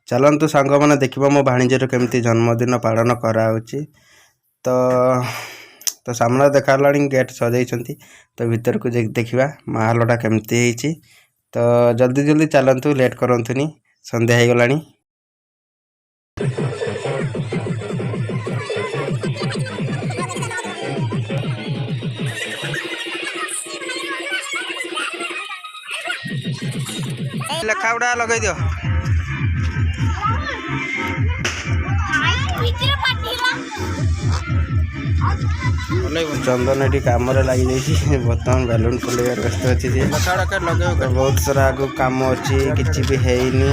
चलतु सांग मैंने देखा मो भाणीजर केमती जन्मदिन पालन कराऊँच तो सामने देखा गेट सजाई तो भीतर को देखा माहलटा केमती तो जल्दी जल्दी चलतु लेट करंतुनी संध्या हो गलानी। लेखा गुड़ा लगे दियो चंदन ये कम लगी जाइए बर्तमान बैलून फुलैर व्यस्त अच्छी बहुत सारा आग कम अच्छी किसी भी हैनी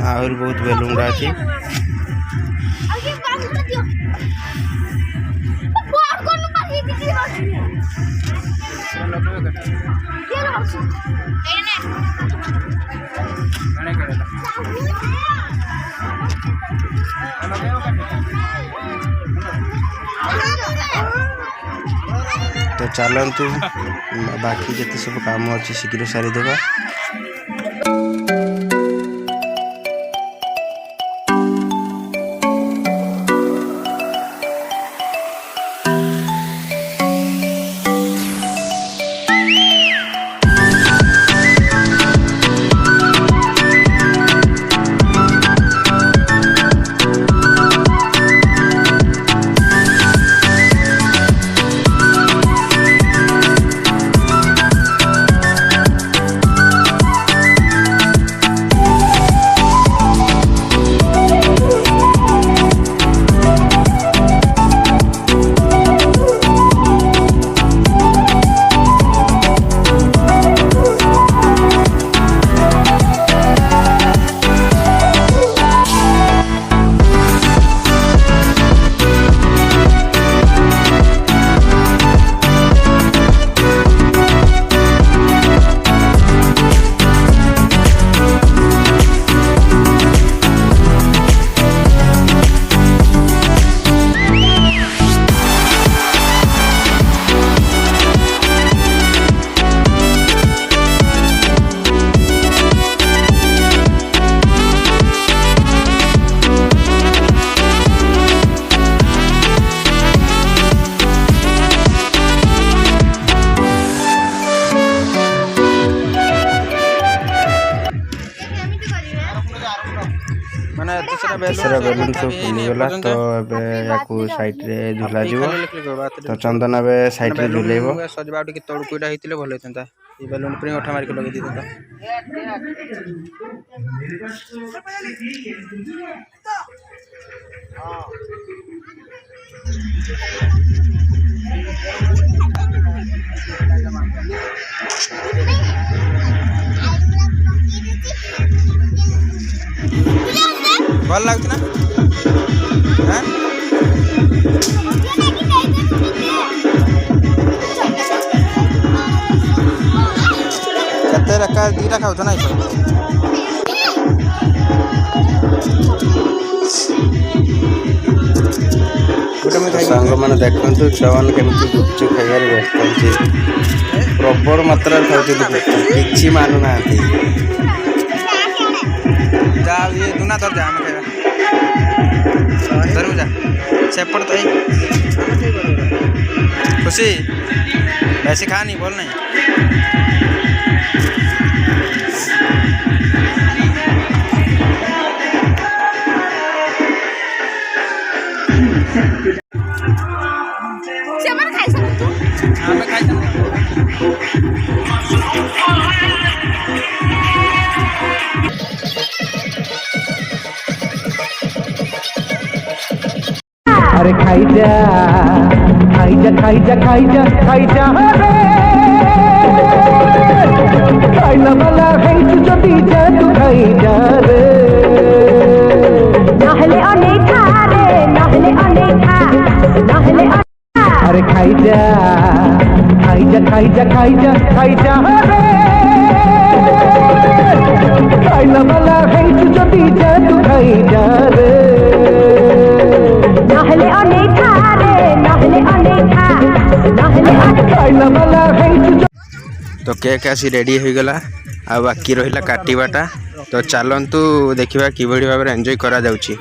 आहरी बहुत बैलून गुड़ा अच्छी तो चलतु बाकी जिते सब काम अच्छी शीघ्र सारीदेवा। दूसरा बैलून सब फुलीगला तो या साइड रे झुला जीवो तो चंदन ए साइड रे झुलेबो सजबा टिके तळकुइडा हितिले भलो हेतंता ई बैलून पुरी ओठा मार के लगे दितंता भल लगुच ना केते रका दीटा खाउ ना सांग मैंने देखु छुआ केमती गुपचुप खाइबार व्यस्त अच्छे प्रबल मात्रा कि मानु ना जा ये दुना धर जा धरू जा सेपट तो खुशी ऐसे खा नहीं बोल नहीं अरे खाई जा खाई जा खाई जा खाई जा खाई जा रे खाइला वाला है तू जदी जा तू खाई जा रे नहले अनेखा रे नहले अनेखा नहले अरे खाई जा खाई जा खाई जा खाई जा खाई जा रे खाइला वाला है तू जदी जा तू खाई जा रे नहले अनेखा रे नहले अनेखा नहले खाइला वाला है तू। तो केक आसी रेडी हो गला आ बाकी रहिला काटिबाटा तो चलतु देखा कि भाव में एंजॉय करा जाउची।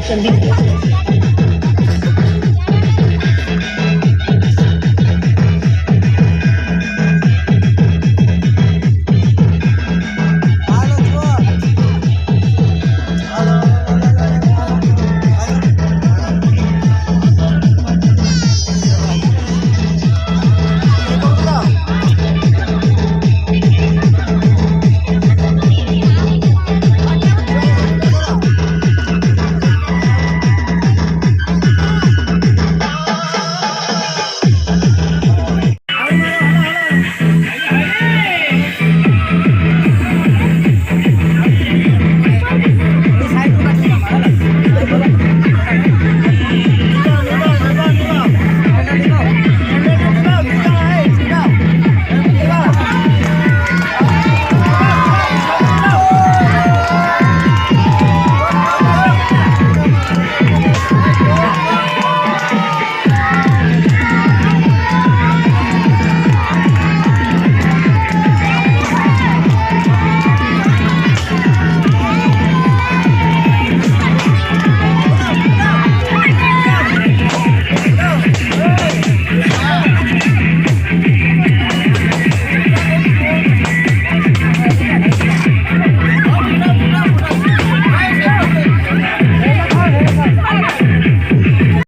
संदीप